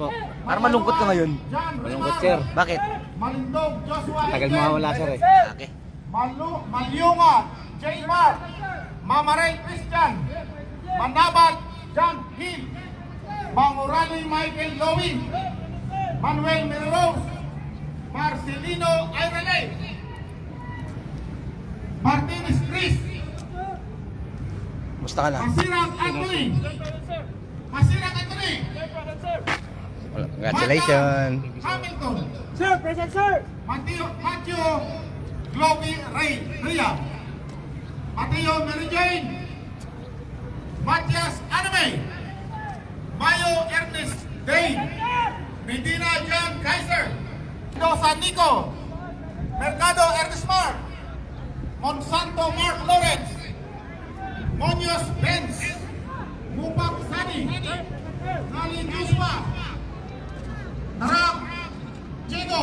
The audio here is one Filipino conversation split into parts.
po. Parang malungkot ka ngayon. Malungkot, sir. Bakit? Malindog Joshua Tagal Eden. mawawala, sir eh. Okay. Malyunga J. Mark. Mamaray Christian. Manabat John Hill. Mangurali Michael Lowin. Manuel Miros. Marcelino Ayrele. Martinez Chris. Musta ka lang? Masirang Anthony. Masirang Anthony. Congratulations. Hamilton. Sir, present sir! Matthew Globy Ria. Mateo Mary Jane. Matias Anime. Mayo Ernest Dane. Medina John Kaiser. San Nico. Mercado Ernest Mark. Monsanto Mark Lawrence. Monios Benz. Mupak Sani. Nali Joshua. Tarap Chico.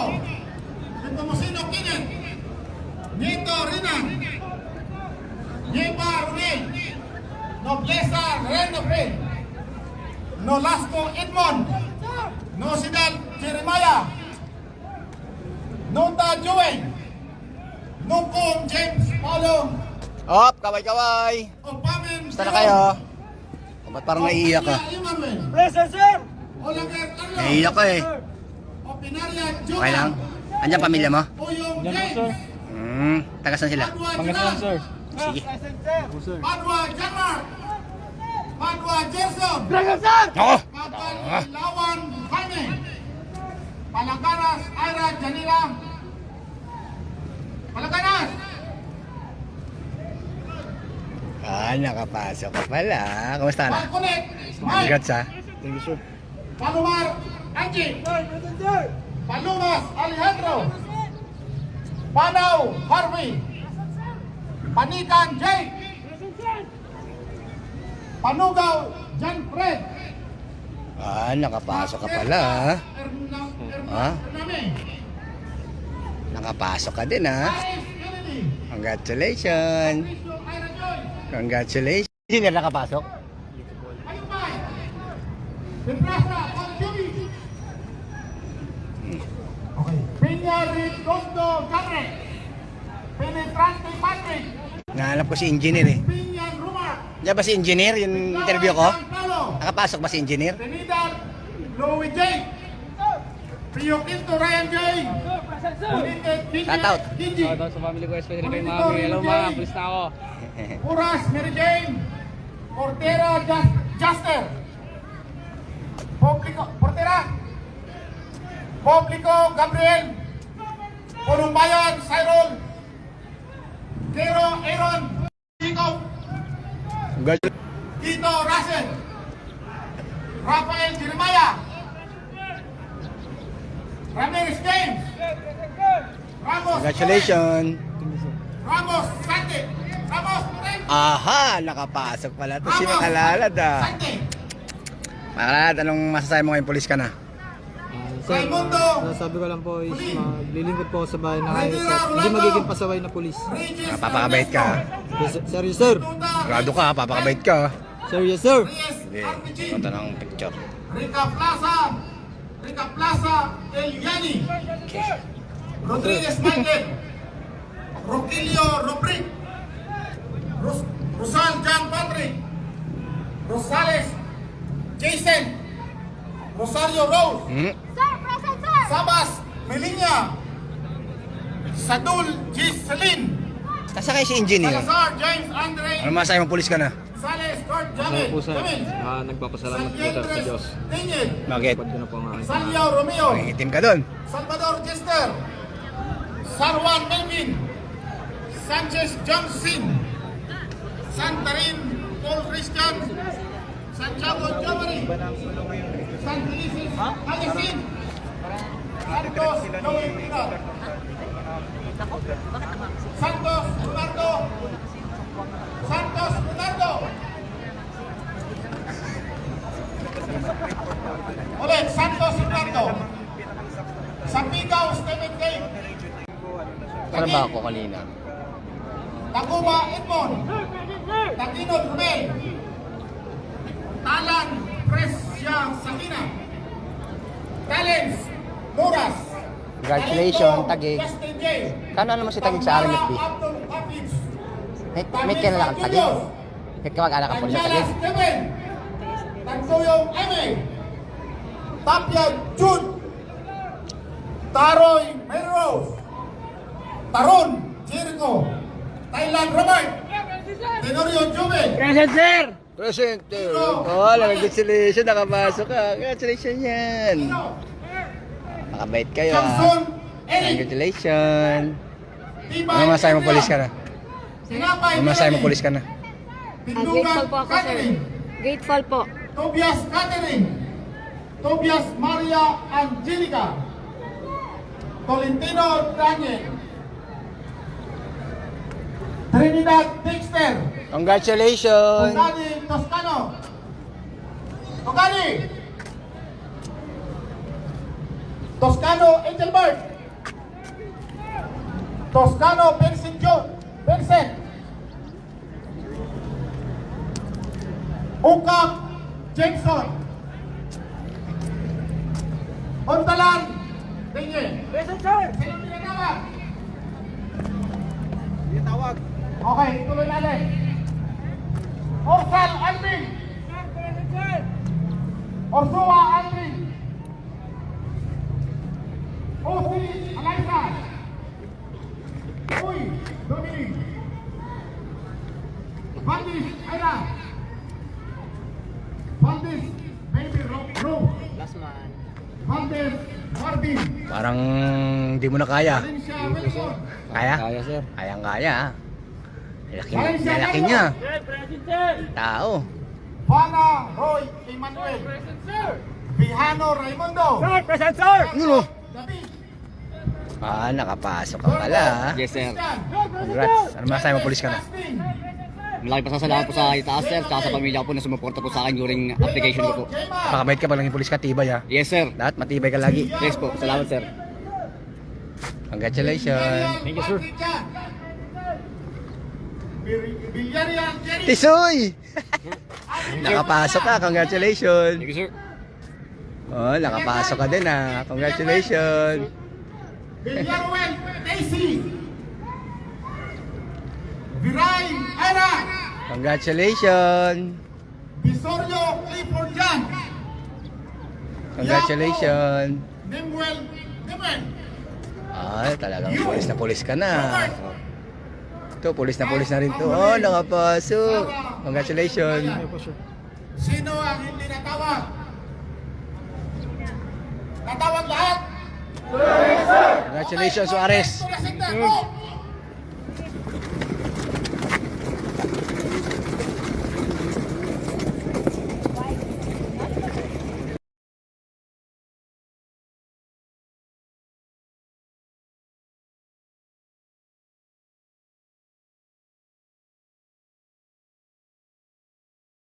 Nepomuceno Kinen. Nieto Rinan. Yepa Runel. Nobleza Renofe. Nolasco Edmond. Nosidal Jeremiah. Nota Joey. Nukong James Paulo. Op, kaway-kaway. Opamin Musta na kayo? O, ba't parang naiiyak ka? Present sir! Olager Carlo. Naiiyak ka eh. Opinaria Joga. Okay lang? Andiyan pamilya mo? Uyong Yan po, James. sir. Taga saan sila? Padua Pangasinan, Gerard. sir. Sige. Present sir! Po, sir. Padua Janmar. Padua Gerson. Present sir! Ako! Padua Lawan Jaime. Palagaras Ira Janila. Palagaras. Nakapasok ka pala. Kamusta na? Palkulit. Mike. Congrats ha. Thank you, sir. Palumar Angie. Sir, present sir! Palumas Alejandro. Panaw Harvey. Panikan Jake. Present sir! Panugaw John Fred. Nakapasok ka pala ha. Ha? Hername. Nakapasok ka din ha. Aris Kennedy. Congratulations. Patricio Ira Joy. Congratulations. Hindi na nakapasok? Ayupay. Pedraza Conjubi. Okay. Pinya Ricondo Gare. Penetrante Patrick. Nahanap ko si engineer eh. Pinya Rumar. Diyan ba si engineer? Yung interview ko? Carlo. Nakapasok ba si engineer? Trinidad Louis J. Pio Quinto Ryan J. Sir, present sir! United Kinji. Shout out. Kinji. Shoutout sa family ko, especially kay mami. Hello, ma. Pulis na ako. Puras Mary Jane. Portera Juster. Portera. Publico Gabriel. Purumbayan Cyril. Kero Aaron. Chico. Congratulations. Tito Russell. Rafael Jeremiah. Ramirez James. Ramos. Congratulations. Ramos Sante. Ramos Morel. Aha, nakapasok pala to si Makalalad ah. Sante. Makalalad, anong masasabi mo ngayong pulis ka na? Sir, Raimundo. sabi ko lang po is maglilingkod po ako sa bahay na kayo. Radira Hindi Rolando. magiging pasaway na pulis. Regis Papakabait ka. Serious, sir. Tuta. Grado ka, papakabait ka. Serious, sir. Reyes Sige, RPG. punta ng picture. Rica Plaza Eliani. Rodriguez Michael. Roquilio Robrick. Rosal John Patrick. Rosales Jason. Rosario Rose. Sir, present sir! Sabas Melinia. Sadul Giselin. Nasa kayo si engineer? Salazar James Andre. Ano masasabi mo pulis ka na? Sales Kurt Ano Jamil. po, sir. Nagpapasalamat po, sir, sa Diyos. Daniel. Bakit? Pagod ko na po ang aking Salyaw Romeo. Itim ka doon. Salvador Chester. Sarwan Melvin. Sanchez Johnson. Santarin Paul Christian. Santiago Jomari. San Felices Alisin. Santos Joey Pinar. Santos Leonardo. Santos Leonardo. Ulit, Santos Leonardo. Sapigaw Stephen Dave. Para ba ako kanina? Taguba Edmond. Taginod Rumel. Talan Presya Sakina. Talents, Muras. Congratulations, Talento, Taguig. Justin J. Kano naman si Taguig sa RMFB? Abdul Hafiz. May kilala kang Taguig? May kamag-anak ka po sa Anjalas Taguig? Kevin. Tagtuyong Eme. Tapia Jun. Taroy Melrose. Taron Jericho. Thailand Robert. Tenorio Juve. Present, sir. Present. Oh, congratulations, nakapasok ka. Congratulations yan. Makabait kayo Samson Eric. Congratulations. Tibay Ano masahe mo, Adrian. polis ka na? Sinapay Ano masahe mo, Melanie. polis ka na? Pindungan Grateful po ako, sir. Catherine. Grateful po. Tobias Catherine. Tobias Maria Angelica. Tolentino Daniel. Trinidad Dexter. Congratulations. Togani Toscano. Togani. Toscano Angelbert. Toscano Vincent John. Vincent. Ukap Jameson. Hontalan. Tingin. Present, sir. Sino pinatawag? Pinatawag. Okay, tuloy natin. Orsal Alvin. Present, sir. Orsua Alvin. Osi Alaisa. Uy, Dominic. Bandis Aira. Bandis Baby Rose. Last man. Bandis Marvin. Parang di mo na kaya. Valencia Wilson. Kaya? Kaya, sir. Kayang-kaya. Lalaki niya. Sir, present, sir. Tao. Pana Roy Emmanuel. Present, sir. Bihano Raimundo. Sir, present, sir. Ano? David. Nakapasok ka pala. Yes, sir. Christian. Congrats. Ano masahe mo, polis ka na? Justin. Malaking pasasalamat po sa itaas, sir. Tsaka sa pamilya ko po na sumuporta po sa akin during application ko po. Makabait ka pag naging polis ka, tibay ha. Yes, sir. Lahat matibay ka lagi. Yes po. Salamat, sir. Congratulations. Thank you, sir. Villarreal Jerry. Tisoy! Nakapasok ka, congratulations. Thank you, sir. Oh, nakapasok ka din ha. Congratulations. Villaruel Daisy. Viray Ira. Congratulations. Visorio Clifford Jan. Congratulations. Nemuel Nemuel. Talagang pulis ka na. Ito, pulis na rin to. Oh, nakapasok. Congratulations. Sino ang hindi natawag? Natawag lahat? Congratulations, Suarez. Ito na